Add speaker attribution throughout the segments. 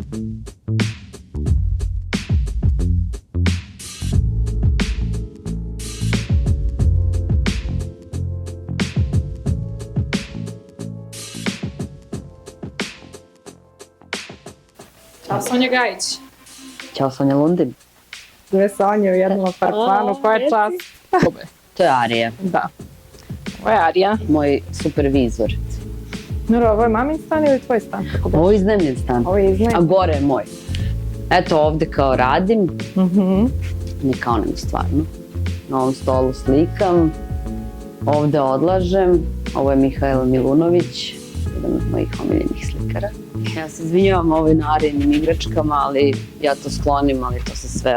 Speaker 1: Ćao Sonja Gajić.
Speaker 2: Ćao Sonja Lundin.
Speaker 1: Dve Sonje u jednom apartmanu, koja je čast?
Speaker 2: To je Arija.
Speaker 1: Da. Ovo je Arija.
Speaker 2: Moj supervizor.
Speaker 1: Miro, ovo je mamin stan ili tvoj stan?
Speaker 2: Ovo je iznajmljen stan.
Speaker 1: Ovo je iznajmljen.
Speaker 2: A gore je moj. Eto ovde kao radim. Ne kao nego stvarno. Na ovom stolu slikam. Ovde odlažem. Ovo je Mihajlo Milunović, jedan od mojih omiljenih slikara. Ja se izvinjavam na Arijinim igračkama, ali ja to sklonim, ali to se sve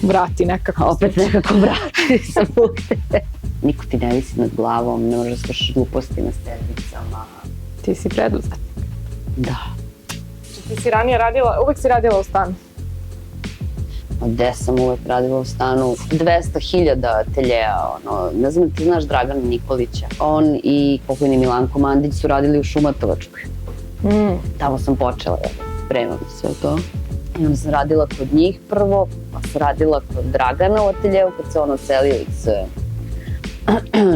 Speaker 1: vrati nekako.
Speaker 2: Opet nekako vrati sa putem. Niko ti ne visi nad glavom, ne možeš da slušaš gluposti na sednicama.
Speaker 1: Ti si preduzetnik.
Speaker 2: Da.
Speaker 1: Ti si ranije radila, uvek si radila u stanu?
Speaker 2: Gde sam uvek radila u stanu? 200.000 ateljeja, ne znam, ti znaš Dragana Nikolića. On i pokojni Milanko Mandić su radili u Šumatovačkoj. Tamo sam počela da spremam sve to. I onda sam radila kod njih prvo, pa sam radila kod Dragana u ateljevu kad se on ocelio iz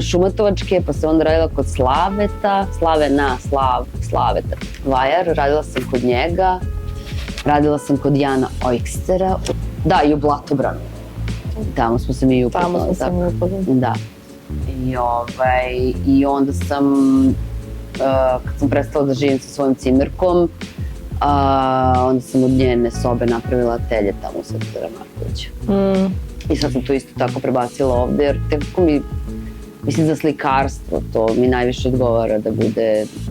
Speaker 2: Šumatovačke, pa sam onda radila kod Slaveta, Slaveta Vajar, radila sam kod njega, radila sam kod Jana Ojkstera, da, i u Blatobranu. Tamo smo se mi upoznali. Da. I onda sam, kad sam prestala da živim sa svojim cimerkom, onda sam od njene sobe napravila atelje tamo u Svetozara Markovića. I sad sam to isto tako prebacila ovde, jer nekako mi, mislim, za slikarstvo to mi najviše odgovara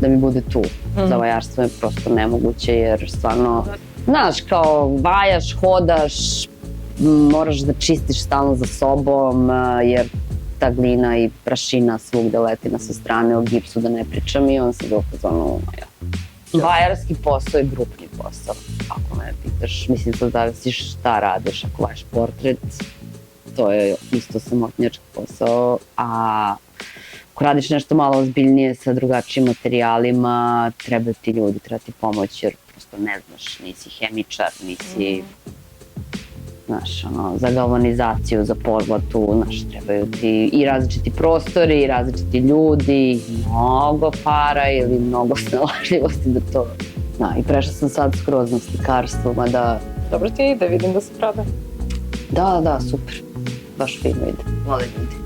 Speaker 2: da mi bude tu. Za vajarstvo je prosto nemoguće, jer stvarno, znaš, kao vajaš, hodaš, moraš da čistiš stalno za sobom, jer ta glina i prašina svugde leti na sve strane, o gipsu da ne pričam, i on se ga upozvano, vajarski posao je grupni posao. Ako me pitaš, mislim, sad zavisiš šta radiš. Ako vajaš portret, to je isto samotnjački posao, a ako radiš nešto malo ozbiljnije sa drugačijim materijalima, treba ti ljudi, treba ti pomoć, jer prosto ne znaš, nisi hemičar, nisi, znaš, za galvanizaciju, za pozlatu, znaš, trebaju ti i različiti prostori, i različiti ljudi, mnogo para ili mnogo snalažljivosti da to, i prešla sam sad skroz na slikarstvo, mada...
Speaker 1: Dobro ti ide, vidim da se prada.
Speaker 2: Da, super, baš fino ide, vole ljudi.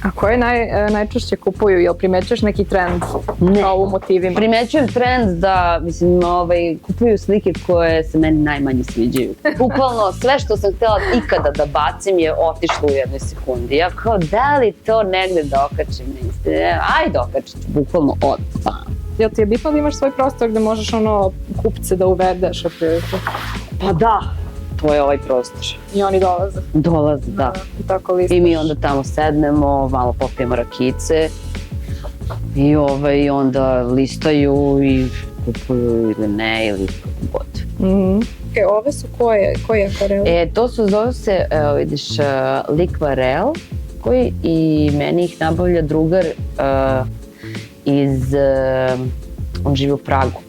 Speaker 1: A koje najčešće kupuju? Jel primećuješ neki trend kao u motivima?
Speaker 2: Primećujem trend da, mislim, kupuju slike koje se meni najmanje sviđaju. Bukvalno sve što sam htjela ikada da bacim je otišlo u jednoj sekundi. Ja kao, da li to negde da okačim na Instagram? Ajde okačit ću, bukvalno od.
Speaker 1: Jel ti je bitno da imaš svoj prostor gde možeš kupce da uvedeš?
Speaker 2: Pa da. To je ovaj prostor.
Speaker 1: I oni dolaze?
Speaker 2: Dolaze, da. I mi onda tamo sednemo, malo popijemo rakice i onda listaju i kupuju ili ne, ili kako god.
Speaker 1: Ove su koje akvarele?
Speaker 2: To su, zove se, vidiš, Likvarel, koji i meni ih nabavlja drugar on živi u Pragu.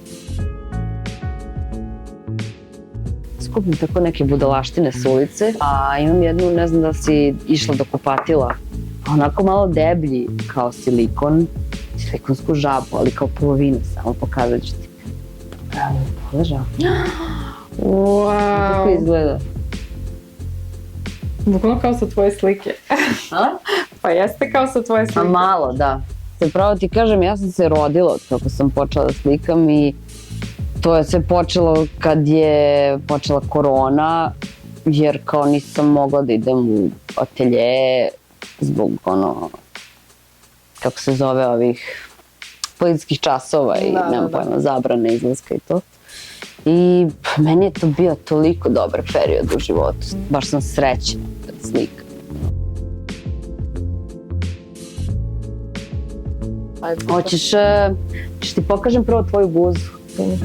Speaker 2: Skupim tako neke budalaštine s ulice, a imam jednu, ne znam da si išla do kupatila, onako malo deblji kao silikonsku žabu, ali kao polovinu, samo pokazat ću ti. Pogledaj.
Speaker 1: Wow!
Speaker 2: Kako izgleda?
Speaker 1: Bukvalno kao su tvoje slike. Pa jeste kao su tvoje slike.
Speaker 2: A malo, da. Pravo ti kažem, ja sam se rodila od kako sam počela da slikam i to je sve počelo kad je počela korona, jer kao nisam mogla da idem u atelje zbog kako se zove, ovih policijskih časova i nemam pojma, zabrane izlaska i to. I meni je to bio toliko dobar period u životu. Baš sam srećna kad slikam. Hoćeš ti pokažem prvo tvoju guzu?
Speaker 1: Fini.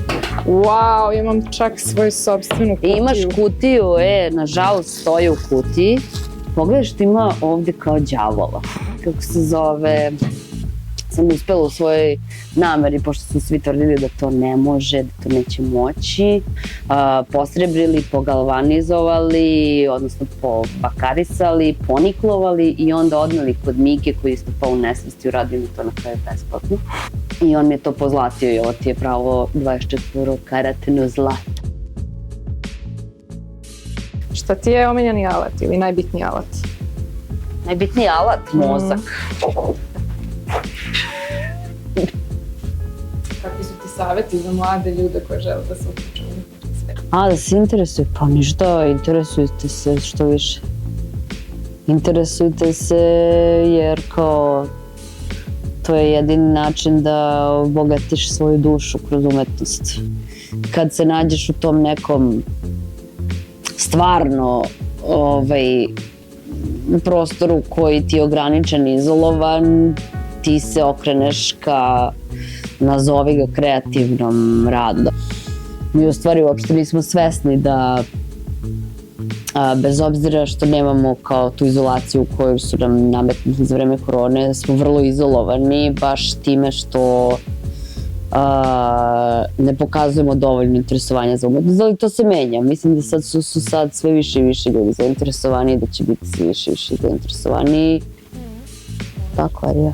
Speaker 1: Wow, imam čak svoju sopstvenu kutiju.
Speaker 2: Imaš kutiju, nažalost stoji u kutiji. Pogledaj što ima ovdje kao đavola. Kako se zove, sam uspela u svojoj nameri, pošto su svi tvrdili da to ne može, da to neće moći, posrebrili, pogalvanizovali, odnosno pobakarisali, poniklovali i onda odneli kod Mike koji je isto u nesvesti, uradio mi to na kraju besplatno. I on mi je to pozlatio i ovo ti je pravo 24 karatno zlato.
Speaker 1: Šta ti je omiljeni alat ili najbitniji alat?
Speaker 2: Najbitniji alat, mozak.
Speaker 1: Kakvi su ti savjeti za mlade ljude koje žele da se uključuju u svijet?
Speaker 2: Da se interesuje, pa ništa, interesujte se što više. Interesujte se jer kao to je jedini način da obogatiš svoju dušu kroz umetnost. Kad se nađeš u tom nekom stvarno prostoru koji ti je ograničen, izolovan, ti se okreneš ka, nazovi ga, kreativnom radu. Mi u stvari uopšte nismo svesni da bez obzira što nemamo kao tu izolaciju koju su nam nametnuti za vreme korone, smo vrlo izolovani baš time što ne pokazujemo dovoljno interesovanja za umetnost, ali to se menja. Mislim da su sad sve više i više ljudi zainteresovani, da će biti sve više i više zainteresovani. Tako je, ja.